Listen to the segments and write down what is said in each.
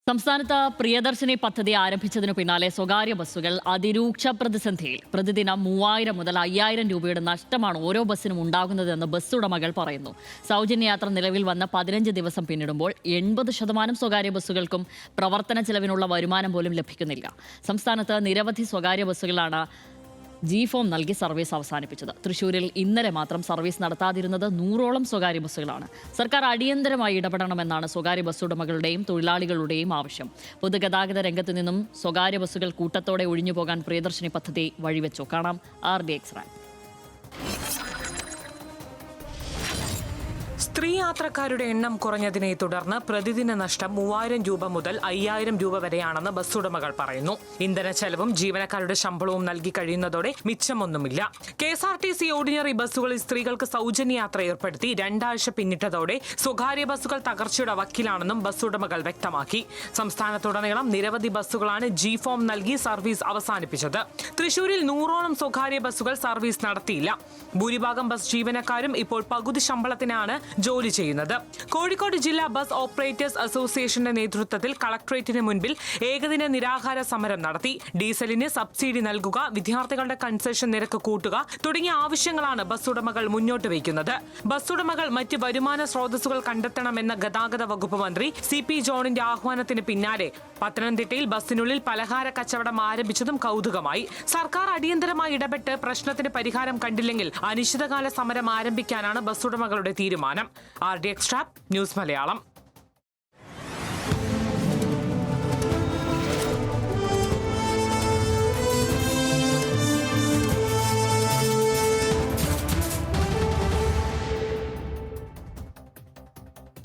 സംസ്ഥാനത്ത് പ്രിയദർശിനി പദ്ധതി ആരംഭിച്ചതിനു പിന്നാലെ സ്വകാര്യ ബസ്സുകൾ അതിരൂക്ഷ പ്രതിസന്ധിയിൽ. പ്രതിദിനം 3000 മുതൽ 5000 രൂപയുടെ നഷ്ടമാണ് ഓരോ ബസ്സിനും ഉണ്ടാകുന്നതെന്ന് ബസ് ഉടമകൾ പറയുന്നു. സൗജന്യയാത്ര നിലവിൽ വന്ന് 15 ദിവസം പിന്നിടുമ്പോൾ 80% സ്വകാര്യ ബസ്സുകൾക്കും പ്രവർത്തന ചെലവിനുള്ള വരുമാനം പോലും ലഭിക്കുന്നില്ല. സംസ്ഥാനത്ത് നിരവധി സ്വകാര്യ ബസ്സുകളാണ് G-ഫോം നൽകി സർവീസ് അവസാനിപ്പിച്ചത്. തൃശൂരിൽ ഇന്നലെ മാത്രം സർവീസ് നടത്താതിരുന്നത് 100ഓളം സ്വകാര്യ ബസ്സുകളാണ്. സർക്കാർ അടിയന്തരമായി ഇടപെടണമെന്നാണ് സ്വകാര്യ ബസ് ഉടമകളുടെയും തൊഴിലാളികളുടെയും ആവശ്യം. പൊതുഗതാഗത രംഗത്തു നിന്നും സ്വകാര്യ ബസ്സുകൾ കൂട്ടത്തോടെ ഒഴിഞ്ഞുപോകാൻ പ്രിയദർശിനി പദ്ധതി വഴിവെച്ചു. കാണാം RDX റാങ്ക്. സ്ത്രീ യാത്രക്കാരുടെ എണ്ണം കുറഞ്ഞതിനെ തുടർന്ന് പ്രതിദിന നഷ്ടം 3000 രൂപ മുതൽ 5000 രൂപ വരെയാണെന്ന് ബസ് ഉടമകൾ പറയുന്നു. ഇന്ധന ചെലവും ജീവനക്കാരുടെ ശമ്പളവും നൽകി കഴിയുന്നതോടെ മിച്ചമൊന്നുമില്ല. KSRTC ഓർഡിനറി ബസ്സുകളിൽ സ്ത്രീകൾക്ക് സൗജന്യ യാത്ര ഏർപ്പെടുത്തി 2 ആഴ്ച പിന്നിട്ടതോടെ സ്വകാര്യ ബസ്സുകൾ തകർച്ചയുടെ വക്കിലാണെന്നും ബസ് ഉടമകൾ വ്യക്തമാക്കി. സംസ്ഥാനത്തുടനീളം നിരവധി ബസ്സുകളാണ് G-ഫോം നൽകി സർവീസ് അവസാനിപ്പിച്ചത്. തൃശൂരിൽ 100ഓളം സ്വകാര്യ ബസ്സുകൾ സർവീസ് നടത്തിയില്ല. ഭൂരിഭാഗം ബസ് ജീവനക്കാരും ഇപ്പോൾ പകുതി ശമ്പളത്തിനാണ് ജോലി ചെയ്യുന്നത്. കോഴിക്കോട് ജില്ലാ ബസ് ഓപ്പറേറ്റേഴ്സ് അസോസിയേഷന്റെ നേതൃത്വത്തിൽ കളക്ടറേറ്റിന് മുൻപിൽ ഏകദിന നിരാഹാര സമരം നടത്തി. ഡീസലിന് സബ്സിഡി നൽകുക, വിദ്യാർത്ഥികളുടെ കൺസെഷൻ നിരക്ക് കൂട്ടുക തുടങ്ങിയ ആവശ്യങ്ങളാണ് ബസ് ഉടമകൾ മുന്നോട്ട് വയ്ക്കുന്നത്. ബസ് ഉടമകൾ മറ്റ് വരുമാന സ്രോതസ്സുകൾ കണ്ടെത്തണമെന്ന ഗതാഗത വകുപ്പ് മന്ത്രി CP ജോണിന്റെ ആഹ്വാനത്തിന് പിന്നാലെ പത്തനംതിട്ടയിൽ ബസ്സിനുള്ളിൽ പലഹാര കച്ചവടം ആരംഭിച്ചതും കൗതുകമായി. സർക്കാർ അടിയന്തരമായി ഇടപെട്ട് പ്രശ്നത്തിന് പരിഹാരം കണ്ടില്ലെങ്കിൽ അനിശ്ചിതകാല സമരം ആരംഭിക്കാനാണ് ബസ് ഉടമകളുടെ തീരുമാനം. RDX news Malayalam.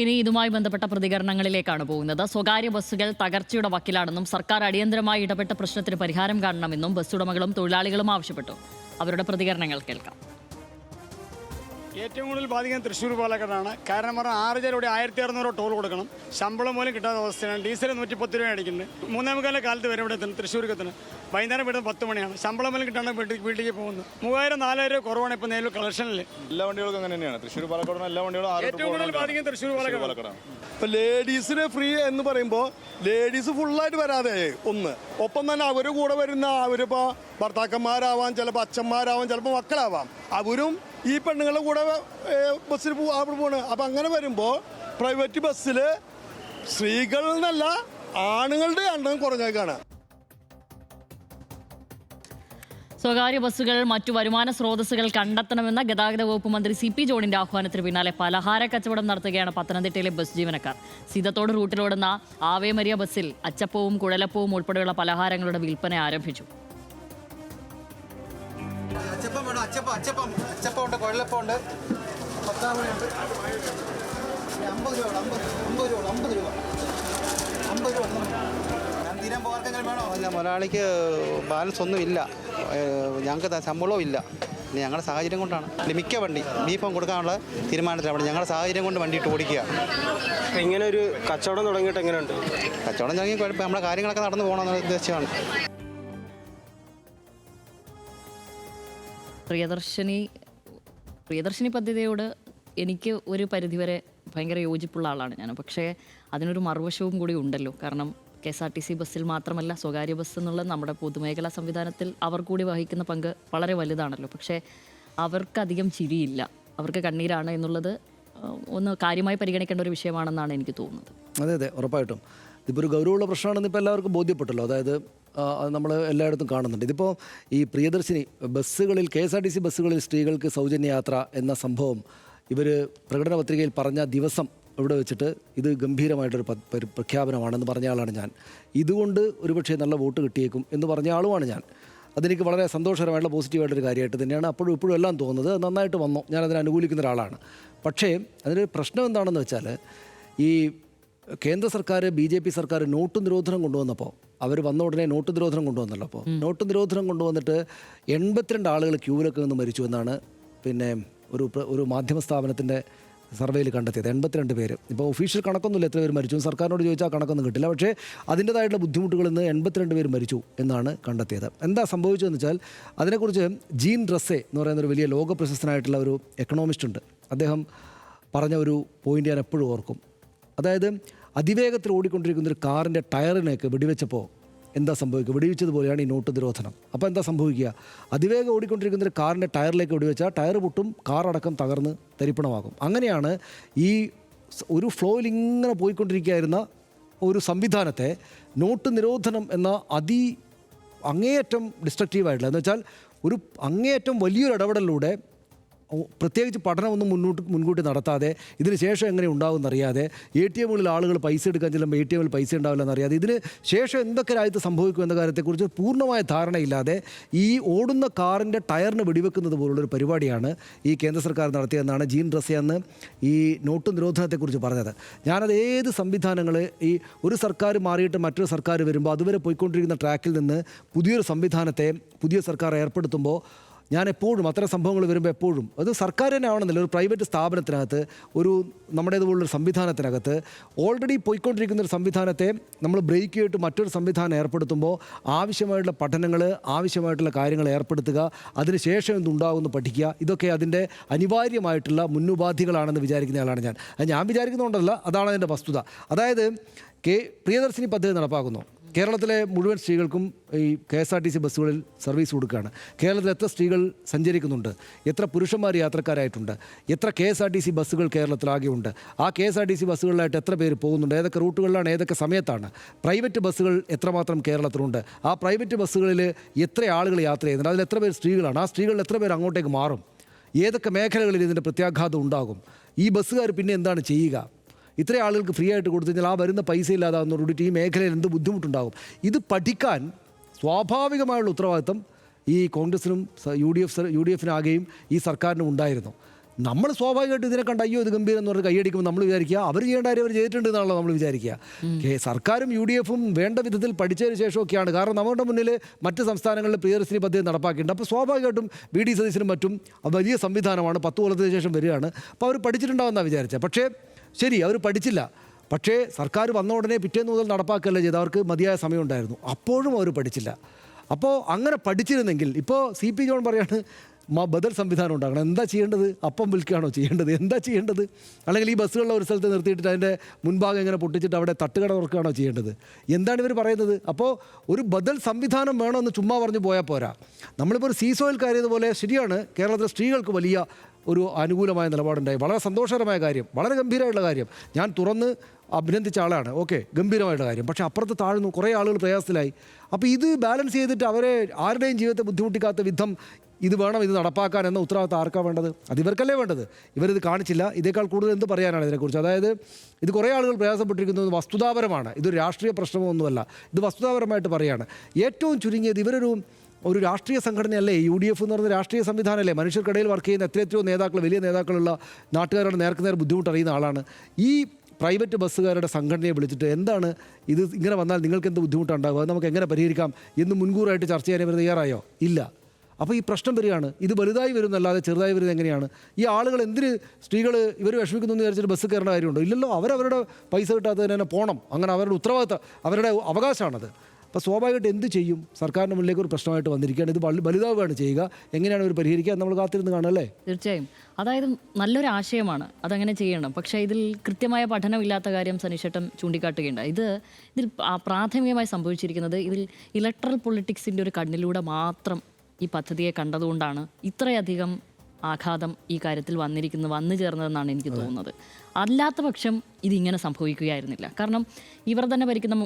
ഇനി ഇതുമായി ബന്ധപ്പെട്ട പ്രതികരണങ്ങളിലേക്കാണ് പോകുന്നത്. സ്വകാര്യ ബസ്സുകൾ തകർച്ചയുടെ വക്കിലാണെന്നും സർക്കാർ അടിയന്തരമായി ഇടപെട്ട പ്രശ്നത്തിന് പരിഹാരം കാണണമെന്നും ബസ് ഉടമകളും തൊഴിലാളികളും ആവശ്യപ്പെട്ടു. അവരുടെ പ്രതികരണങ്ങൾ കേൾക്കാം. ഏറ്റവും കൂടുതൽ ബാധിക്കുന്നത് തൃശ്ശൂർ പാലക്കാടാണ്. കാരണം പറഞ്ഞാൽ 6 രൂപ 1600 ടോൾ കൊടുക്കണം. ശമ്പളം പോലും കിട്ടാത്ത അവസ്ഥയാണ്. ഡീസൽ 110 രൂപ അടിക്കുന്നുണ്ട്. 3:45 കാലത്ത് വരെ ഇവിടെ എത്തുന്നു. തൃശ്ശൂർക്ക് എത്തുന്നത് വൈകുന്നേരം വീട്ടിൽ 10 മണിയാണ്. ശമ്പളം പോലും കിട്ടാണ്ട് വീട്ടിലേക്ക് പോകുന്നു. 3000-4000 രൂപ കുറവാണ് ഇപ്പോൾ നിലവിൽ കളക്ഷനിൽ. എല്ലാ വണ്ടികൾക്കും അങ്ങനെ തന്നെയാണ്. തൃശ്ശൂർ പാലക്കാട് എല്ലാ വണ്ടികളും ഏറ്റവും കൂടുതൽ ബാധിക്കുന്നത് തൃശ്ശൂർ പാലക്കാടാണ്. ഇപ്പൊ ലേഡീസിന് ഫ്രീ എന്ന് പറയുമ്പോൾ ലേഡീസ് ഫുള്ളായിട്ട് വരാതെ ഒന്ന് ഒപ്പം തന്നെ അവർ കൂടെ വരുന്ന അവരിപ്പോൾ ഭർത്താക്കന്മാരാവാം, ചിലപ്പോൾ അച്ഛന്മാരാവാം, ചിലപ്പോൾ മക്കളാവാം. അവരും ഈ പെണ്ണുങ്ങളുടെ കൂടെ ബസ്സിൽ അവിടെ പോണ്. അപ്പം അങ്ങനെ വരുമ്പോൾ പ്രൈവറ്റ് ബസ്സിൽ സ്ത്രീകളിൽ നിന്നല്ല ആണുങ്ങളുടെ എണ്ണം കുറഞ്ഞേക്കാണ്. സ്വകാര്യ ബസ്സുകൾ മറ്റു വരുമാന സ്രോതസ്സുകൾ കണ്ടെത്തണമെന്ന ഗതാഗത വകുപ്പ് മന്ത്രി CP ജോണിന്റെ ആഹ്വാനത്തിന് പിന്നാലെ പലഹാര കച്ചവടം നടത്തുകയാണ് പത്തനംതിട്ടയിലെ ബസ് ജീവനക്കാർ. സീതത്തോട് റൂട്ടിലോടുന്ന ആവേ മരിയ ബസ്സിൽ അച്ചപ്പവും കുഴലപ്പവും ഉൾപ്പെടെയുള്ള പലഹാരങ്ങളുടെ വിൽപ്പന ആരംഭിച്ചു. അച്ചപ്പമുണ്ട്, കുഴലപ്പമുണ്ട്, 10 മണിയുണ്ട്, 50 രൂപ. ഞാൻ തീരാൻ പോകാർക്കെങ്കിലും വേണോ? അല്ല, മുതലാളിക്ക് ബാലൻസ് ഒന്നും ഇല്ല, ഞങ്ങൾക്ക് ശമ്പളവും ഇല്ല. പിന്നെ ഞങ്ങളുടെ സാഹചര്യം കൊണ്ടാണ് മിക്ക വണ്ടി G-ഫോം കൊടുക്കാനുള്ള തീരുമാനത്തിലാണ്. ഞങ്ങളുടെ സാഹചര്യം കൊണ്ട് വണ്ടി ഇട്ട് ഓടിക്കുക. ഇങ്ങനെ ഒരു കച്ചവടം തുടങ്ങിയിട്ട് എങ്ങനെയുണ്ട്? കച്ചവടം തുടങ്ങി കുഴപ്പം, നമ്മുടെ കാര്യങ്ങളൊക്കെ നടന്നു പോകണമെന്നുള്ള ഉദ്ദേശമാണ്. പ്രിയദർശിനി പദ്ധതിയോട് എനിക്ക് ഒരു പരിധിവരെ ഭയങ്കര യോജിപ്പുള്ള ആളാണ് ഞാൻ. പക്ഷേ അതിനൊരു മറുവശവും കൂടി ഉണ്ടല്ലോ. കാരണം KSRTC ബസ്സിൽ മാത്രമല്ല, സ്വകാര്യ ബസ് എന്നുള്ള നമ്മുടെ പൊതുമേഖലാ സംവിധാനത്തിൽ അവർ കൂടി വഹിക്കുന്ന പങ്ക് വളരെ വലുതാണല്ലോ. പക്ഷേ അവർക്കധികം ചിരിയില്ല, അവർക്ക് കണ്ണീരാണ് എന്നുള്ളത് ഒന്ന് കാര്യമായി പരിഗണിക്കേണ്ട ഒരു വിഷയമാണെന്നാണ് എനിക്ക് തോന്നുന്നത്. അതെ, ഉറപ്പായിട്ടും ഇതിപ്പോൾ ഒരു ഗൗരവമുള്ള പ്രശ്നമാണെന്ന് ഇപ്പോൾ എല്ലാവർക്കും ബോധ്യപ്പെട്ടല്ലോ. അതായത് നമ്മൾ എല്ലായിടത്തും കാണുന്നുണ്ട്. ഇതിപ്പോൾ ഈ പ്രിയദർശിനി ബസ്സുകളിൽ KSRTC ബസ്സുകളിൽ സ്ത്രീകൾക്ക് സൗജന്യ യാത്ര എന്ന സംഭവം ഇവർ പ്രകടന പത്രികയിൽ പറഞ്ഞ ദിവസം ഇവിടെ വെച്ചിട്ട് ഇത് ഗംഭീരമായിട്ടൊരു പ്രഖ്യാപനമാണെന്ന് പറഞ്ഞ ആളാണ് ഞാൻ. ഇതുകൊണ്ട് ഒരുപക്ഷെ നല്ല വോട്ട് കിട്ടിയേക്കും എന്ന് പറഞ്ഞ ആളുമാണ് ഞാൻ. അതെനിക്ക് വളരെ സന്തോഷകരമായിട്ടുള്ള പോസിറ്റീവായിട്ടൊരു കാര്യമായിട്ട് തന്നെയാണ് അപ്പോഴും ഇപ്പോഴും എല്ലാം തോന്നുന്നത്. നന്നായിട്ട് വന്നു, ഞാനതിനെ അനുകൂലിക്കുന്ന ഒരാളാണ്. പക്ഷേ അതിനൊരു പ്രശ്നം എന്താണെന്ന് വെച്ചാൽ, ഈ കേന്ദ്ര സർക്കാർ BJP സർക്കാർ നോട്ട് നിരോധനം കൊണ്ടുവന്നപ്പോൾ അവർ വന്ന ഉടനെ നോട്ട് നിരോധനം കൊണ്ടുവന്നല്ലോ. അപ്പോൾ നോട്ട് നിരോധനം കൊണ്ടുവന്നിട്ട് 82 ആളുകൾ ക്യൂവിലൊക്കെ നിന്ന് മരിച്ചു എന്നാണ് പിന്നെ ഒരു മാധ്യമ സ്ഥാപനത്തിൻ്റെ സർവേയിൽ കണ്ടെത്തിയത്. 82 പേര്. ഇപ്പോൾ ഒഫീഷ്യൽ കണക്കൊന്നുമില്ല എത്ര പേര് മരിച്ചു, സർക്കാരിനോട് ചോദിച്ചാൽ കണക്കൊന്നും കിട്ടില്ല. പക്ഷേ അതിൻ്റേതായിട്ടുള്ള ബുദ്ധിമുട്ടുകളിൽ നിന്ന് 82 പേര് മരിച്ചു എന്നാണ് കണ്ടെത്തിയത്. എന്താ സംഭവിച്ചതെന്ന് വെച്ചാൽ, അതിനെക്കുറിച്ച് ജീൻ റസ്സെ എന്ന് പറയുന്നൊരു വലിയ ലോക പ്രശസ്തനായിട്ടുള്ള ഒരു എക്കണോമിസ്റ്റ് ഉണ്ട്. അദ്ദേഹം പറഞ്ഞ ഒരു പോയിൻ്റ് ഞാൻ എപ്പോഴും ഓർക്കും. അതായത് അതിവേഗത്തിൽ ഓടിക്കൊണ്ടിരിക്കുന്ന ഒരു കാറിൻ്റെ ടയറിനൊക്കെ വെടിവെച്ചപ്പോൾ എന്താ സംഭവിക്കുക? വെടിവെച്ചതുപോലെയാണ് ഈ നോട്ട് നിരോധനം. അപ്പോൾ എന്താ സംഭവിക്കുക? അതിവേഗം ഓടിക്കൊണ്ടിരിക്കുന്ന ഒരു കാറിൻ്റെ ടയറിലേക്ക് വെടിവെച്ചാൽ ടയർ പൊട്ടും, കാറടക്കം തകർന്ന് തരിപ്പണമാകും. അങ്ങനെയാണ് ഈ ഒരു ഫ്ലോയിൽ ഇങ്ങനെ പോയിക്കൊണ്ടിരിക്കുകയായിരുന്ന ഒരു സംവിധാനത്തെ നോട്ട് നിരോധനം എന്ന അങ്ങേയറ്റം ഡിസ്ട്രക്റ്റീവായിട്ടുള്ള, എന്ന് വെച്ചാൽ ഒരു അങ്ങേയറ്റം വലിയൊരു ഇടപെടലിലൂടെ പ്രത്യേകിച്ച് പഠനമൊന്നും മുൻകൂട്ടി നടത്താതെ ഇതിന് ശേഷം എങ്ങനെ ഉണ്ടാകുമെന്നറിയാതെ ATMകളിൽ ആളുകൾ പൈസ എടുക്കാൻ ചെല്ലുമ്പോൾ ATMൽ പൈസ ഉണ്ടാവില്ലെന്നറിയാതെ ഇതിന് ശേഷം എന്തൊക്കെ രാജ്യത്ത് സംഭവിക്കും എന്ന കാര്യത്തെക്കുറിച്ച് പൂർണ്ണമായ ധാരണയില്ലാതെ ഈ ഓടുന്ന കാറിൻ്റെ ടയറിന് വെടിവെക്കുന്നത് പോലുള്ളൊരു പരിപാടിയാണ് ഈ കേന്ദ്ര സർക്കാർ നടത്തിയതെന്നാണ് ജീൻ റസ്യ അന്ന് ഈ നോട്ട് നിരോധനത്തെക്കുറിച്ച് പറഞ്ഞത്. ഞാനത് ഏത് സംവിധാനങ്ങൾ ഈ ഒരു സർക്കാർ മാറിയിട്ട് മറ്റൊരു സർക്കാർ വരുമ്പോൾ അതുവരെ പോയിക്കൊണ്ടിരിക്കുന്ന ട്രാക്കിൽ നിന്ന് പുതിയൊരു സംവിധാനത്തെ പുതിയ സർക്കാർ ഏർപ്പെടുത്തുമ്പോൾ ഞാൻ എപ്പോഴും അത്തരം സംഭവങ്ങൾ വരുമ്പോൾ എപ്പോഴും അത് സർക്കാർ തന്നെ ആവണമെന്നില്ല, ഒരു പ്രൈവറ്റ് സ്ഥാപനത്തിനകത്ത് നമ്മുടേതുപോലുള്ളൊരു സംവിധാനത്തിനകത്ത് ഓൾറെഡി പോയിക്കൊണ്ടിരിക്കുന്ന ഒരു സംവിധാനത്തെ നമ്മൾ ബ്രേക്ക് ചെയ്തിട്ട് മറ്റൊരു സംവിധാനം ഏർപ്പെടുത്തുമ്പോൾ ആവശ്യമായിട്ടുള്ള പഠനങ്ങൾ, ആവശ്യമായിട്ടുള്ള കാര്യങ്ങൾ ഏർപ്പെടുത്തുക, അതിനുശേഷം എന്തുണ്ടാകുമെന്ന് പഠിക്കുക, ഇതൊക്കെ അതിൻ്റെ അനിവാര്യമായിട്ടുള്ള മുന്നുപാധികളാണെന്ന് വിചാരിക്കുന്ന ആളാണ് ഞാൻ. അത് ഞാൻ വിചാരിക്കുന്നതുകൊണ്ടല്ല, അതാണ് അതിൻ്റെ വസ്തുത. അതായത് പ്രിയദർശിനി പദ്ധതി നടപ്പാക്കുന്നു. കേരളത്തിലെ മുഴുവൻ സ്ത്രീകൾക്കും ഈ KSRTC ബസ്സുകളിൽ സർവീസ് കൊടുക്കുകയാണ്. കേരളത്തിൽ എത്ര സ്ത്രീകൾ സഞ്ചരിക്കുന്നുണ്ട്, എത്ര പുരുഷന്മാർ യാത്രക്കാരായിട്ടുണ്ട്, എത്ര KSRTC ബസ്സുകൾ കേരളത്തിലാകെ ഉണ്ട്, ആ KSRTC ബസ്സുകളിലായിട്ട് എത്ര പേര് പോകുന്നുണ്ട്, ഏതൊക്കെ റൂട്ടുകളിലാണ്, ഏതൊക്കെ സമയത്താണ്, പ്രൈവറ്റ് ബസ്സുകൾ എത്രമാത്രം കേരളത്തിലുണ്ട്, ആ പ്രൈവറ്റ് ബസ്സുകളിൽ എത്ര ആളുകൾ യാത്ര ചെയ്യുന്നുണ്ട്, അതിൽ എത്ര പേര് സ്ത്രീകളാണ്, ആ സ്ത്രീകളിൽ എത്ര പേര് അങ്ങോട്ടേക്ക് മാറും, ഏതൊക്കെ മേഖലകളിൽ ഇതിൻ്റെ പ്രത്യാഘാതം ഉണ്ടാകും, ഈ ബസ്സുകാർ പിന്നെ എന്താണ് ചെയ്യുക, ഇത്ര ആളുകൾക്ക് ഫ്രീ ആയിട്ട് കൊടുത്തു കഴിഞ്ഞാൽ ആ വരുന്ന പൈസ ഇല്ലാതാവുന്നതോടുകൂടിയിട്ട് ഈ മേഖലയിൽ എന്ത് ബുദ്ധിമുട്ടുണ്ടാകും, ഇത് പഠിക്കാൻ സ്വാഭാവികമായുള്ള ഉത്തരവാദിത്തം ഈ കോൺഗ്രസിനും UDF-നാകെയും ഈ സർക്കാരിനും ഉണ്ടായിരുന്നു. നമ്മൾ സ്വാഭാവികമായിട്ട് ഇതിനെ കണ്ട് അയ്യോ ഇത് ഗംഭീരം എന്ന് പറഞ്ഞ് കൈയടിക്കുമ്പോൾ നമ്മൾ വിചാരിക്കുക അവർ ചെയ്യേണ്ട കാര്യം അവർ ചെയ്തിട്ടുണ്ട് എന്നാണല്ലോ നമ്മൾ വിചാരിക്കുക. സർക്കാരും UDF-ഉം വേണ്ട വിധത്തിൽ പഠിച്ചതിന് ശേഷമൊക്കെയാണ്. കാരണം നമ്മുടെ മുന്നിൽ മറ്റ് സംസ്ഥാനങ്ങളിൽ പ്രിയദർശിനി പദ്ധതി നടപ്പാക്കിയിട്ടുണ്ട്. അപ്പോൾ സ്വാഭാവികമായിട്ടും VD സതീശനും മറ്റും വലിയ സംവിധാനമാണ്, 10 കൊല്ലത്തിന് ശേഷം വരികയാണ്, അപ്പോൾ അവർ പഠിച്ചിട്ടുണ്ടാവുമെന്നാണ് വിചാരിച്ചത്. പക്ഷേ ശരി, അവർ പഠിച്ചില്ല. പക്ഷേ സർക്കാർ വന്ന ഉടനെ പിറ്റേന്ന് മുതൽ നടപ്പാക്കുകയല്ലേ ചെയ്ത്, അവർക്ക് മതിയായ സമയമുണ്ടായിരുന്നു, അപ്പോഴും അവർ പഠിച്ചില്ല. അപ്പോൾ അങ്ങനെ പഠിച്ചിരുന്നെങ്കിൽ ഇപ്പോൾ CP ജോൺ പറയാണ് ബദൽ സംവിധാനം ഉണ്ടാക്കണം. എന്താ ചെയ്യേണ്ടത്? അപ്പം വിൽക്കുകയാണോ ചെയ്യേണ്ടത്? എന്താ ചെയ്യേണ്ടത്? അല്ലെങ്കിൽ ഈ ബസ്സുകളിലെ ഒരു സ്ഥലത്ത് നിർത്തിയിട്ട് അതിൻ്റെ മുൻഭാഗം ഇങ്ങനെ പൊട്ടിച്ചിട്ട് അവിടെ തട്ടുകട തുറക്കുകയാണോ ചെയ്യേണ്ടത്? എന്താണ് ഇവർ പറയുന്നത്? അപ്പോൾ ഒരു ബദൽ സംവിധാനം വേണമെന്ന് ചുമ്മാ പറഞ്ഞു പോയാൽ പോരാ. നമ്മളിപ്പോൾ ഒരു സീസോയിൽ കയറിയതുപോലെ ശരിയാണ്, കേരളത്തിലെ സ്ത്രീകൾക്ക് വലിയ ഒരു അനുകൂലമായ നിലപാടുണ്ടായി. വളരെ സന്തോഷകരമായ കാര്യം, വളരെ ഗംഭീരമായിട്ടുള്ള കാര്യം. ഞാൻ തുറന്ന് അഭിനന്ദിച്ച ആളാണ്. ഓക്കെ, ഗംഭീരമായിട്ടുള്ള കാര്യം. പക്ഷേ അപ്പുറത്ത് താഴ്ന്നു, കുറേ ആളുകൾ പ്രയാസത്തിലായി. അപ്പോൾ ഇത് ബാലൻസ് ചെയ്തിട്ട് അവരെ ആരുടെയും ജീവിതത്തെ ബുദ്ധിമുട്ടിക്കാത്ത വിധം ഇത് വേണം, ഇത് നടപ്പാക്കാൻ എന്ന ഉത്തരവാദിത്തം ആർക്കാണ് വേണ്ടത്? അത് ഇവർക്കല്ലേ വേണ്ടത്. ഇവരിത് കാണിച്ചില്ല. ഇതേക്കാൾ കൂടുതൽ എന്ത് പറയാനാണ് ഇതിനെക്കുറിച്ച്? അതായത് ഇത് കുറേ ആളുകൾ പ്രയാസപ്പെട്ടിരിക്കുന്നത് വസ്തുതാപരമാണ്, ഇതൊരു രാഷ്ട്രീയ പ്രശ്നമൊന്നുമല്ല, ഇത് വസ്തുതാപരമായിട്ട് പറയുകയാണ്. ഏറ്റവും ചുരുങ്ങിയത് ഒരു രാഷ്ട്രീയ സംഘടനയല്ലേ UDF എന്ന് പറയുന്ന രാഷ്ട്രീയ സംവിധാനമല്ലേ? മനുഷ്യർക്കിടയിൽ വർക്ക് ചെയ്യുന്ന എത്രയോ നേതാക്കൾ, വലിയ നേതാക്കളുള്ള നാട്ടുകാരുടെ നേർക്കുനേർ ബുദ്ധിമുട്ടറിയുന്ന ആളാണ്. ഈ പ്രൈവറ്റ് ബസ്സുകാരുടെ സംഘടനയെ വിളിച്ചിട്ട് എന്താണ് ഇത് ഇങ്ങനെ വന്നാൽ നിങ്ങൾക്ക് എന്ത് ബുദ്ധിമുട്ടുണ്ടാകുക, നമുക്ക് എങ്ങനെ പരിഹരിക്കാം എന്ന് മുൻകൂറായിട്ട് ചർച്ച ചെയ്യാൻ ഇവർ തയ്യാറായോ? ഇല്ല. അപ്പോൾ ഈ പ്രശ്നം വരികയാണ്. ഇത് വലുതായി വരുന്നല്ലാതെ ചെറുതായി വരുന്നത് എങ്ങനെയാണ്? ഈ ആളുകൾ എന്തിന് സ്ത്രീകൾ ഇവർ വിഷമിക്കുന്നു എന്ന് വിചാരിച്ചിട്ട് ബസ് കയറേണ്ട കാര്യമുണ്ടോ? ഇല്ലല്ലോ. അവരവരുടെ പൈസ കിട്ടാത്തതിന് തന്നെ പോകണം. അങ്ങനെ അവരുടെ ഉത്തരവാദിത്തം, അവരുടെ അവകാശമാണത്. അപ്പോൾ സ്വാഭാവികമായിട്ട് എന്ത് ചെയ്യും? സർക്കാരിൻ്റെ മുന്നിലേക്ക് ഒരു പ്രശ്നമായിട്ട് വന്നിരിക്കുകയാണ്. ഇത് വലുതാവുകയാണ് ചെയ്യുക. എങ്ങനെയാണ് ഇവർ പരിഹരിക്കുക? നമ്മൾ കാത്തിരുന്ന് കാണുമല്ലേ? തീർച്ചയായും. അതായത് നല്ലൊരു ആശയമാണ്, അതങ്ങനെ ചെയ്യണം. പക്ഷേ ഇതിൽ കൃത്യമായ പഠനമില്ലാത്ത കാര്യം സനീഷേട്ടൻ ചൂണ്ടിക്കാട്ടുകയുണ്ട്. ഇതിൽ പ്രാഥമികമായി സംഭവിച്ചിരിക്കുന്നത് ഇതിൽ ഇലക്ട്രൽ പൊളിറ്റിക്സിൻ്റെ ഒരു കണ്ണിലൂടെ മാത്രം ഈ പദ്ധതിയെ കണ്ടതുകൊണ്ടാണ് ഇത്രയധികം ആഘാതം ഈ കാര്യത്തിൽ വന്നു ചേർന്നതെന്നാണ് എനിക്ക് തോന്നുന്നത്. അല്ലാത്ത പക്ഷം ഇതിങ്ങനെ സംഭവിക്കുകയായിരുന്നില്ല. കാരണം ഇവർ തന്നെ ഭരിക്കുന്ന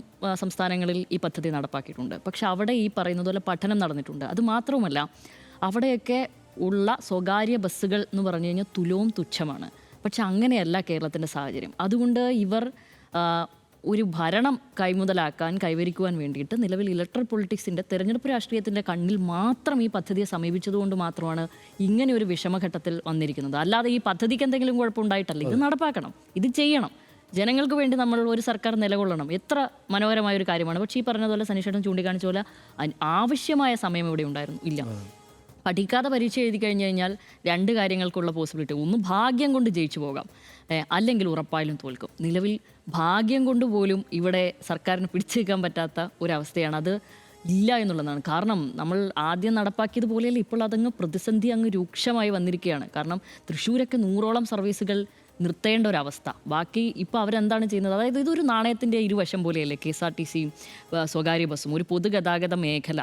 സംസ്ഥാനങ്ങളിൽ ഈ പദ്ധതി നടപ്പാക്കിയിട്ടുണ്ട്. പക്ഷെ അവിടെ ഈ പറയുന്നത് പോലെ പഠനം നടന്നിട്ടുണ്ട്. അതുമാത്രവുമല്ല, അവിടെയൊക്കെ ഉള്ള സ്വകാര്യ ബസ്സുകൾ എന്ന് പറഞ്ഞു കഴിഞ്ഞാൽ തുലവും തുച്ഛമാണ്. പക്ഷെ അങ്ങനെയല്ല കേരളത്തിൻ്റെ സാഹചര്യം. അതുകൊണ്ട് ഇവർ ഒരു ഭരണം കൈവരിക്കുവാൻ വേണ്ടിയിട്ട് നിലവിൽ ഇലക്ട്രൽ പൊളിറ്റിക്സിൻ്റെ തെരഞ്ഞെടുപ്പ് രാഷ്ട്രീയത്തിൻ്റെ കണ്ണിൽ മാത്രം ഈ പദ്ധതിയെ സമീപിച്ചതുകൊണ്ട് മാത്രമാണ് ഇങ്ങനെ ഒരു വിഷമഘട്ടത്തിൽ വന്നിരിക്കുന്നത്. അല്ലാതെ ഈ പദ്ധതിക്ക് എന്തെങ്കിലും കുഴപ്പമുണ്ടായിട്ടല്ല. ഇത് നടപ്പാക്കണം, ഇത് ചെയ്യണം, ജനങ്ങൾക്ക് വേണ്ടി നമ്മൾ ഒരു സർക്കാർ നിലകൊള്ളണം. എത്ര മനോഹരമായ ഒരു കാര്യമാണ്. പക്ഷേ ഈ പറഞ്ഞതുപോലെ സനീഷേട്ടൻ ചൂണ്ടിക്കാണിച്ച പോലെ ആവശ്യമായ സമയം ഇവിടെ ഉണ്ടായിരുന്നു ഇല്ല. പഠിക്കാതെ പരീക്ഷ എഴുതി കഴിഞ്ഞാൽ 2 കാര്യങ്ങൾക്കുള്ള പോസിബിലിറ്റി. ഒന്ന്, ഭാഗ്യം കൊണ്ട് ജയിച്ചു പോകാം, അല്ലെങ്കിൽ ഉറപ്പായാലും തോൽക്കും. നിലവിൽ ഭാഗ്യം കൊണ്ട് പോലും ഇവിടെ സർക്കാരിന് പിടിച്ചു നിൽക്കാൻ പറ്റാത്ത ഒരവസ്ഥയാണ്. അത് ഇല്ല എന്നുള്ളതാണ്. കാരണം നമ്മൾ ആദ്യം നടപ്പാക്കിയതുപോലെയല്ല, ഇപ്പോൾ അതങ്ങ് പ്രതിസന്ധി അങ്ങ് രൂക്ഷമായി വന്നിരിക്കുകയാണ്. കാരണം തൃശ്ശൂരൊക്കെ 100ഓളം സർവീസുകൾ നിർത്തേണ്ട ഒരവസ്ഥ. ബാക്കി ഇപ്പോൾ അവരെന്താണ് ചെയ്യുന്നത്, അതായത് ഇതൊരു നാണയത്തിൻ്റെ ഇരുവശം പോലെയല്ലേ KSRTC സ്വകാര്യ ബസ്സും. ഒരു പൊതുഗതാഗത മേഖല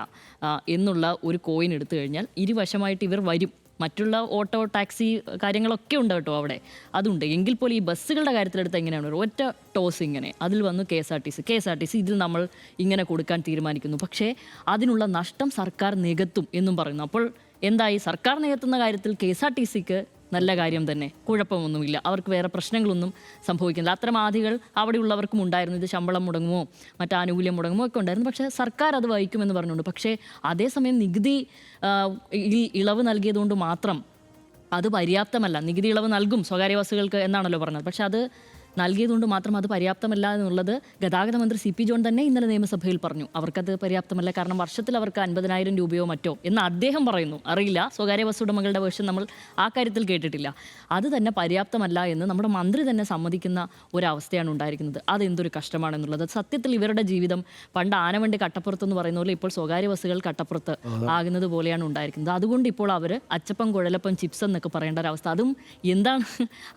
എന്നുള്ള ഒരു കോയിൻ എടുത്തു കഴിഞ്ഞാൽ ഇരുവശമായിട്ട് ഇവർ വരും. മറ്റുള്ള ഓട്ടോ ടാക്സി കാര്യങ്ങളൊക്കെ ഉണ്ട് കേട്ടോ അവിടെ, അതുണ്ട്. എങ്കിൽ പോലും ഈ ബസ്സുകളുടെ കാര്യത്തിലെടുത്ത് എങ്ങനെയാണ് ഒരു ഒറ്റ ടോസ് ഇങ്ങനെ അതിൽ വന്നു KSRTC ഇതിൽ നമ്മൾ ഇങ്ങനെ കൊടുക്കാൻ തീരുമാനിക്കുന്നു. പക്ഷേ അതിനുള്ള നഷ്ടം സർക്കാർ നികത്തും എന്നും പറയുന്നു. അപ്പോൾ എന്തായി? സർക്കാർ നികത്തുന്ന കാര്യത്തിൽ KSRTCക്ക് നല്ല കാര്യം തന്നെ, കുഴപ്പമൊന്നുമില്ല, അവർക്ക് വേറെ പ്രശ്നങ്ങളൊന്നും സംഭവിക്കുന്നില്ല. അത്തരം ആധികൾ അവിടെയുള്ളവർക്കും ഉണ്ടായിരുന്നു. ഇത് ശമ്പളം മുടങ്ങുമോ മറ്റ് ആനുകൂല്യം മുടങ്ങുമോ ഒക്കെ ഉണ്ടായിരുന്നു. പക്ഷേ സർക്കാർ അത് വഹിക്കുമെന്ന് പറഞ്ഞുകൊണ്ട്. പക്ഷേ അതേസമയം നികുതി ഇളവ് നൽകിയതുകൊണ്ട് മാത്രം അത് പര്യാപ്തമല്ല. നികുതി ഇളവ് നൽകും സ്വകാര്യ ബസ്സുകൾക്ക് എന്നാണല്ലോ പറഞ്ഞത്. പക്ഷേ അത് നൽകിയതുകൊണ്ട് മാത്രം അത് പര്യാപ്തമല്ല എന്നുള്ളത് ഗതാഗത മന്ത്രി CP ജോൺ തന്നെ ഇന്നലെ നിയമസഭയിൽ പറഞ്ഞു. അവർക്കത് പര്യാപ്തമല്ല, കാരണം വർഷത്തിൽ അവർക്ക് 50,000 രൂപയോ മറ്റോ എന്ന് അദ്ദേഹം പറയുന്നു. അറിയില്ല, സ്വകാര്യ ബസ് ഉടമകളുടെ വേർഷൻ നമ്മൾ ആ കാര്യത്തിൽ കേട്ടിട്ടില്ല. അത് തന്നെ പര്യാപ്തമല്ല എന്ന് നമ്മുടെ മന്ത്രി തന്നെ സമ്മതിക്കുന്ന ഒരവസ്ഥയാണ് ഉണ്ടായിരിക്കുന്നത്. അതെന്തൊരു കഷ്ടമാണെന്നുള്ളത്. സത്യത്തിൽ ഇവരുടെ ജീവിതം പണ്ട് ആനവണ്ടി കട്ടപ്പുറത്ത് എന്ന് പറയുന്ന പോലെ ഇപ്പോൾ സ്വകാര്യ ബസ്സുകൾ കട്ടപ്പുറത്ത് ആകുന്നത് പോലെയാണ് ഉണ്ടായിരിക്കുന്നത്. അതുകൊണ്ട് ഇപ്പോൾ അവർ അച്ചപ്പം കുഴലപ്പം ചിപ്സ് എന്നൊക്കെ പറയേണ്ട ഒരവസ്ഥ. അതും എന്താണ്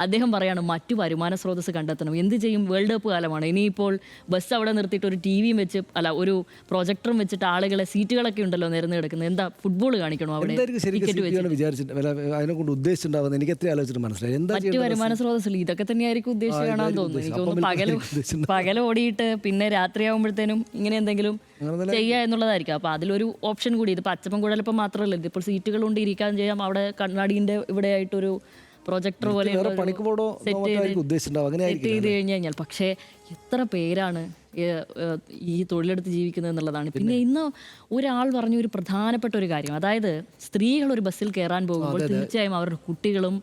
അദ്ദേഹം പറയാണ്, മറ്റു വരുമാന സ്രോതസ് കണ്ടെത്തണം. എന്ത് ചെയ്യും? വേൾഡ് കപ്പ് കാലമാണ്. ഇനിയിപ്പോൾ ബസ് അവിടെ നിർത്തിയിട്ട് ഒരു TVയും വെച്ച് ഒരു പ്രൊജക്ടറും വെച്ചിട്ട് ആളുകളെ സീറ്റുകളൊക്കെ ഉണ്ടല്ലോ നിരന്ന് കിടക്കുന്നത്, എന്താ ഫുട്ബോൾ കാണിക്കണോ അവിടെ? അതിനെ കൊണ്ട് ഉദ്ദേശിച്ചിട്ടുണ്ടാവുന്നത് എനിക്ക് എത്ര ആലോചിച്ചിട്ട് മനസ്സിലായി. മറ്റു വരുമാന സ്രോതസ്സിൽ ഇതൊക്കെ തന്നെയായിരിക്കും ഉദ്ദേശിച്ച് കാണാൻ തോന്നുന്നു. എനിക്ക് തോന്നുന്നു പകൽ ഓടിയിട്ട് പിന്നെ രാത്രിയാകുമ്പോഴത്തേനും ഇങ്ങനെ എന്തെങ്കിലും ചെയ്യുക എന്നുള്ളതായിരിക്കും. അപ്പോൾ അതിലൊരു ഓപ്ഷൻ കൂടി. ഇതിപ്പോൾ അച്ചപ്പം കുഴലപ്പം മാത്രമല്ല, ഇതിപ്പോൾ സീറ്റുകൾ കൊണ്ട് ഇരിക്കാൻ ചെയ്യാം. അവിടെ കണ്ണാടിൻ്റെ ഇവിടെ ആയിട്ടൊരു പ്രൊജക്ടർ പോലെ സെറ്റ് ചെയ്ത് കഴിഞ്ഞാൽ. പക്ഷേ എത്ര പേരാണ് ഈ തൊഴിലെടുത്ത് ജീവിക്കുന്നത് എന്നുള്ളതാണ്. പിന്നെ ഇന്ന് ഒരാൾ പറഞ്ഞ ഒരു പ്രധാനപ്പെട്ട ഒരു കാര്യം, അതായത് സ്ത്രീകൾ ഒരു ബസ്സിൽ കയറാൻ പോകുമ്പോൾ തീർച്ചയായും അവരുടെ കുട്ടികളും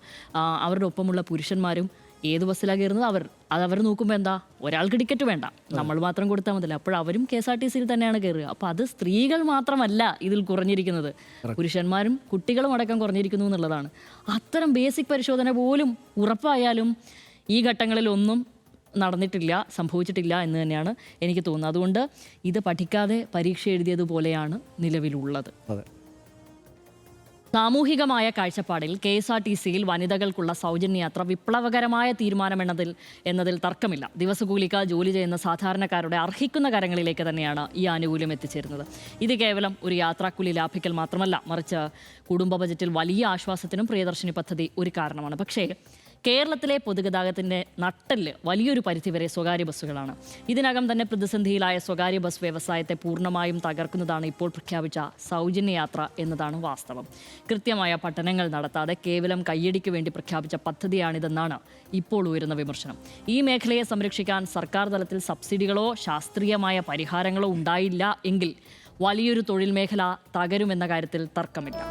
അവരുടെ ഒപ്പമുള്ള പുരുഷന്മാരും ഏത് ബസ്സിലാണ് കയറുന്നത് അവർ നോക്കുമ്പോൾ എന്താ, ഒരാൾക്ക് ടിക്കറ്റ് വേണ്ട, നമ്മൾ മാത്രം കൊടുത്താൽ മതില്ല. അപ്പോൾ അവരും KSRTCയിൽ തന്നെയാണ് കയറുക. അപ്പോൾ അത് സ്ത്രീകൾ മാത്രമല്ല ഇതിൽ കുറഞ്ഞിരിക്കുന്നത്, പുരുഷന്മാരും കുട്ടികളും അടക്കം കുറഞ്ഞിരിക്കുന്നു എന്നുള്ളതാണ്. അത്തരം ബേസിക് പരിശോധന പോലും ഉറപ്പായാലും ഈ ഘട്ടങ്ങളിലൊന്നും നടന്നിട്ടില്ല, സംഭവിച്ചിട്ടില്ല എന്ന് തന്നെയാണ് എനിക്ക് തോന്നുന്നത്. അതുകൊണ്ട് ഇത് പഠിക്കാതെ പരീക്ഷ എഴുതിയതുപോലെയാണ് നിലവിലുള്ളത്. സാമൂഹികമായ കാഴ്ചപ്പാടിൽ KSRTCയിൽ വനിതകൾക്കുള്ള സൗജന്യയാത്ര വിപ്ലവകരമായ തീരുമാനമെന്നതിൽ തർക്കമില്ല. ദിവസകൂലിക്ക് ജോലി ചെയ്യുന്ന സാധാരണക്കാരുടെ അർഹിക്കുന്ന കരങ്ങളിലേക്ക് തന്നെയാണ് ഈ ആനുകൂല്യം എത്തിച്ചേരുന്നത്. ഇത് കേവലം ഒരു യാത്രാക്കൂലി ലാഭിക്കൽ മാത്രമല്ല, മറിച്ച് കുടുംബ ബജറ്റിൽ വലിയ ആശ്വാസത്തിനും പ്രിയദർശിനി പദ്ധതി ഒരു കാരണമാണ്. പക്ഷേ കേരളത്തിലെ പൊതുഗതാഗതത്തിൻ്റെ നട്ടെല്ല് വലിയൊരു പരിധിവരെ സ്വകാര്യ ബസ്സുകളാണ്. ഇതിനകം തന്നെ പ്രതിസന്ധിയിലായ സ്വകാര്യ ബസ് വ്യവസായത്തെ പൂർണ്ണമായും തകർക്കുന്നതാണ് ഇപ്പോൾ പ്രഖ്യാപിച്ച സൗജന്യയാത്ര എന്നതാണ് വാസ്തവം. കൃത്യമായ പഠനങ്ങൾ നടത്താതെ കേവലം കയ്യടിക്ക് വേണ്ടി പ്രഖ്യാപിച്ച പദ്ധതിയാണിതെന്നാണ് ഇപ്പോൾ ഉയരുന്ന വിമർശനം. ഈ മേഖലയെ സംരക്ഷിക്കാൻ സർക്കാർ തലത്തിൽ സബ്സിഡികളോ ശാസ്ത്രീയമായ പരിഹാരങ്ങളോ ഉണ്ടായില്ല എങ്കിൽ വലിയൊരു തൊഴിൽ മേഖല തകരുമെന്ന കാര്യത്തിൽ തർക്കമില്ല.